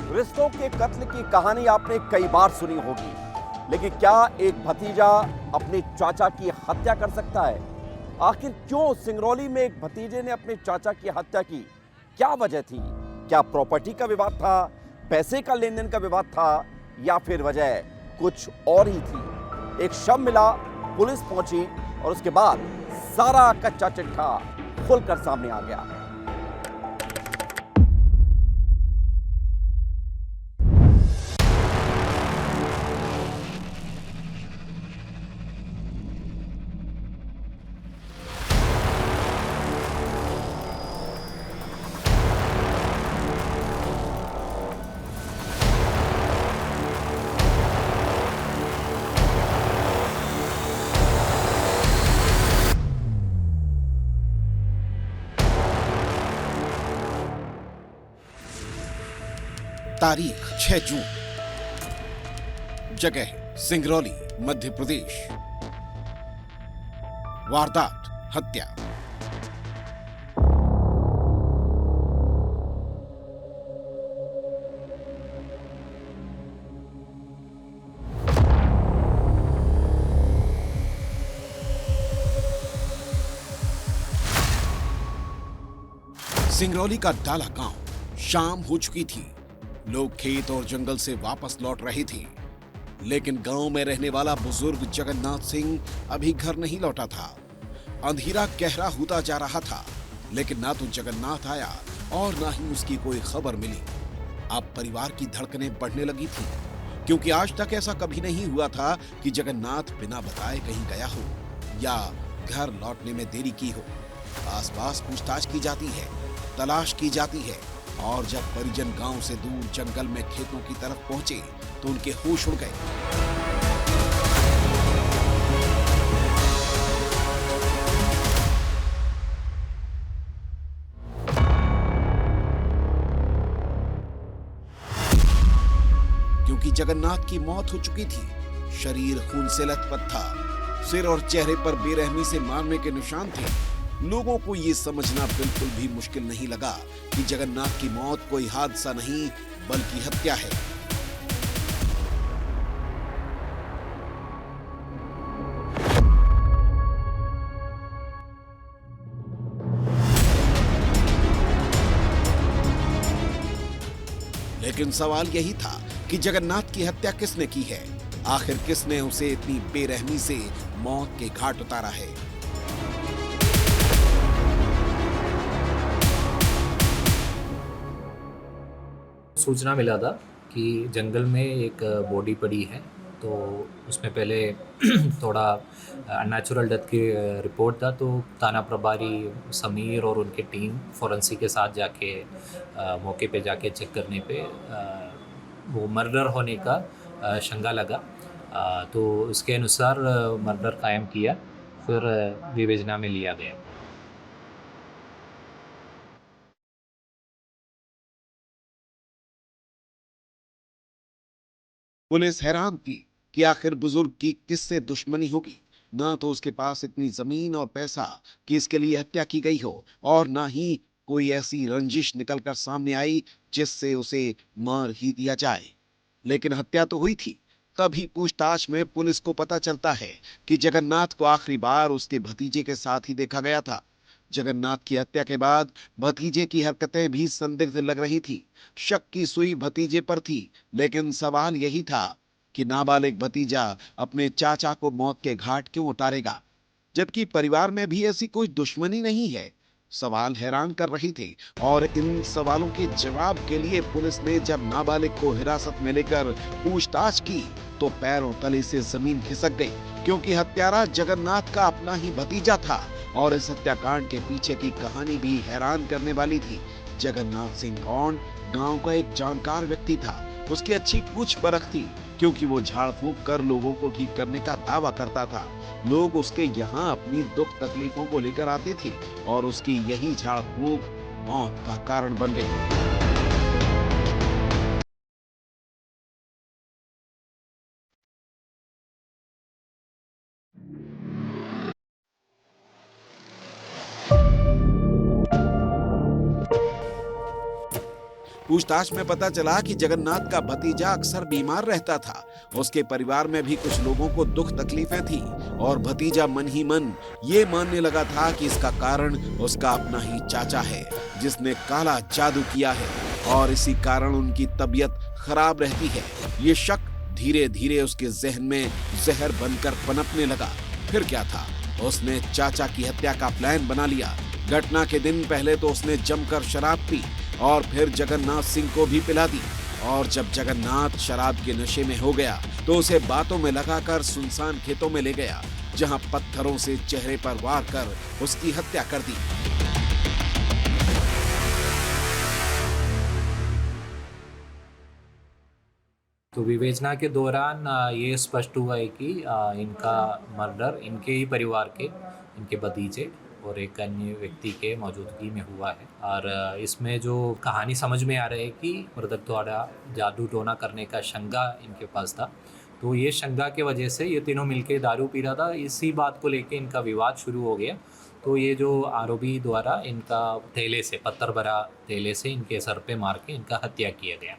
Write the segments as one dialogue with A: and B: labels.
A: रिश्तों के कत्ल की कहानी आपने कई बार सुनी होगी, लेकिन क्या एक भतीजा अपने चाचा की हत्या कर सकता है? आखिर क्यों सिंगरौली में एक भतीजे ने अपने चाचा की हत्या की? क्या वजह थी? क्या प्रॉपर्टी का विवाद था, पैसे का लेन देन का विवाद था, या फिर वजह कुछ और ही थी? एक शव मिला, पुलिस पहुंची और उसके बाद सारा कच्चा चिट्ठा खुलकर सामने आ गया।
B: तारीख 6 जून, जगह सिंगरौली, मध्य प्रदेश। वारदात हत्या। सिंगरौली का डाला गांव। शाम हो चुकी थी। लोग खेत और जंगल से वापस लौट रहे थे, लेकिन गांव में रहने वाला बुजुर्ग जगन्नाथ सिंह अभी घर नहीं लौटा था। अंधेरा गहरा होता जा रहा था, लेकिन ना तो जगन्नाथ आया और ना ही उसकी कोई खबर मिली। अब परिवार की धड़कनें बढ़ने लगी थी, क्योंकि आज तक ऐसा कभी नहीं हुआ था कि जगन्नाथ बिना बताए कहीं गया हो या घर लौटने में देरी की हो। आसपास पूछताछ की जाती है, तलाश की जाती है, और जब परिजन गांव से दूर जंगल में खेतों की तरफ पहुंचे तो उनके होश उड़ गए। क्योंकि जगन्नाथ की मौत हो चुकी थी। शरीर खून से लथपथ था। सिर और चेहरे पर बेरहमी से मारने के निशान थे। लोगों को ये समझना बिल्कुल भी मुश्किल नहीं लगा कि जगन्नाथ की मौत कोई हादसा नहीं बल्कि हत्या है। लेकिन सवाल यही था कि जगन्नाथ की हत्या किसने की है? आखिर किसने उसे इतनी बेरहमी से मौत के घाट उतारा है?
C: सूचना मिला था कि जंगल में एक बॉडी पड़ी है, तो उसमें पहले थोड़ा अननेचुरल डेथ की रिपोर्ट था। तो थाना प्रभारी समीर और उनकी टीम फॉरेंसिक के साथ जाके मौके पे जाके चेक करने पे वो मर्डर होने का शंका लगा। तो उसके अनुसार मर्डर कायम किया, फिर विवेचना में लिया गया।
B: पुलिस हैरान थी कि आखिर बुजुर्ग की किससे दुश्मनी होगी। ना तो उसके पास इतनी जमीन और पैसा कि इसके लिए हत्या की गई हो, और ना ही कोई ऐसी रंजिश निकलकर सामने आई जिससे उसे मार ही दिया जाए। लेकिन हत्या तो हुई थी। तभी पूछताछ में पुलिस को पता चलता है कि जगन्नाथ को आखिरी बार उसके भतीजे के साथ ही देखा गया था। जगन्नाथ की हत्या के बाद भतीजे की हरकतें भी संदिग्ध लग रही थी। शक की सुई भतीजे पर थी, लेकिन सवाल यही था कि नाबालिग भतीजा अपने चाचा को मौत के घाट क्यों उतारेगा, जबकि परिवार में भी ऐसी कोई दुश्मनी नहीं है। सवाल हैरान कर रही थी, और इन सवालों के जवाब के लिए पुलिस ने जब नाबालिग को हिरासत में लेकर पूछताछ की तो पैरों तले से जमीन खिसक गई, क्योंकि हत्यारा जगन्नाथ का अपना ही भतीजा था। और इस हत्याकांड के पीछे की कहानी भी हैरान करने वाली थी। जगन्नाथ सिंह कौन? गांव का एक जानकार व्यक्ति था। उसकी अच्छी पूछ परख थी, क्योंकि वो झाड़ फूक कर लोगों को ठीक करने का दावा करता था। लोग उसके यहाँ अपनी दुख तकलीफों को लेकर आते थे, और उसकी यही झाड़ फूक मौत का कारण बन गई। पूछताछ में पता चला कि जगन्नाथ का भतीजा अक्सर बीमार रहता था। उसके परिवार में भी कुछ लोगों को दुख तकलीफें थी और भतीजा मन ही मन ये मानने लगा था कि इसका कारण उसका अपना ही चाचा है, जिसने काला जादू किया है और इसी कारण उनकी तबीयत खराब रहती है। ये शक धीरे धीरे उसके जहन में जहर बनकर पनपने लगा। फिर क्या था, उसने चाचा की हत्या का प्लान बना लिया। घटना के दिन पहले तो उसने जमकर शराब पी और फिर जगन्नाथ सिंह को भी पिला दी। और जब जगन्नाथ शराब के नशे में हो गया तो उसे बातों में लगाकर सुनसान खेतों में ले गया, जहां पत्थरों से चेहरे पर वार कर उसकी हत्या कर दी।
C: तो विवेचना के दौरान ये स्पष्ट हुआ है कि इनका मर्डर इनके ही परिवार के, इनके भतीजे और एक अन्य व्यक्ति के मौजूदगी में हुआ है। और इसमें जो कहानी समझ में आ रहा है कि मृतक द्वारा जादू टोना करने का शंका इनके पास था। तो ये शंका के वजह से ये तीनों मिलके दारू पी रहा था। इसी बात को लेके इनका विवाद शुरू हो गया। तो ये जो आरोपी द्वारा इनका थैले से, पत्थर भरा थैले से इनके सर पे मार के इनका हत्या किया गया।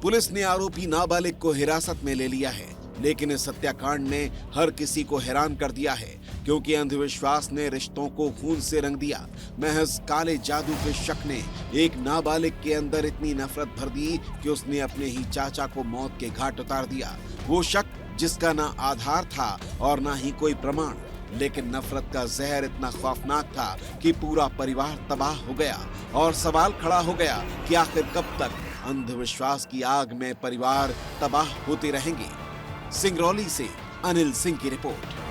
B: पुलिस ने आरोपी नाबालिग को हिरासत में ले लिया है, लेकिन इस हत्याकांड ने हर किसी को हैरान कर दिया है, क्योंकि अंधविश्वास ने रिश्तों को खून से रंग दिया। महज काले जादू के शक ने एक नाबालिग के अंदर इतनी नफरत भर दी कि उसने अपने ही चाचा को मौत के घाट उतार दिया। वो शक जिसका ना आधार था और ना ही कोई प्रमाण, लेकिन नफरत का जहर इतना खौफनाक था कि पूरा परिवार तबाह हो गया। और सवाल खड़ा हो गया कि आखिर कब तक अंधविश्वास की आग में परिवार तबाह होते रहेंगे। सिंगरौली से अनिल सिंह की रिपोर्ट।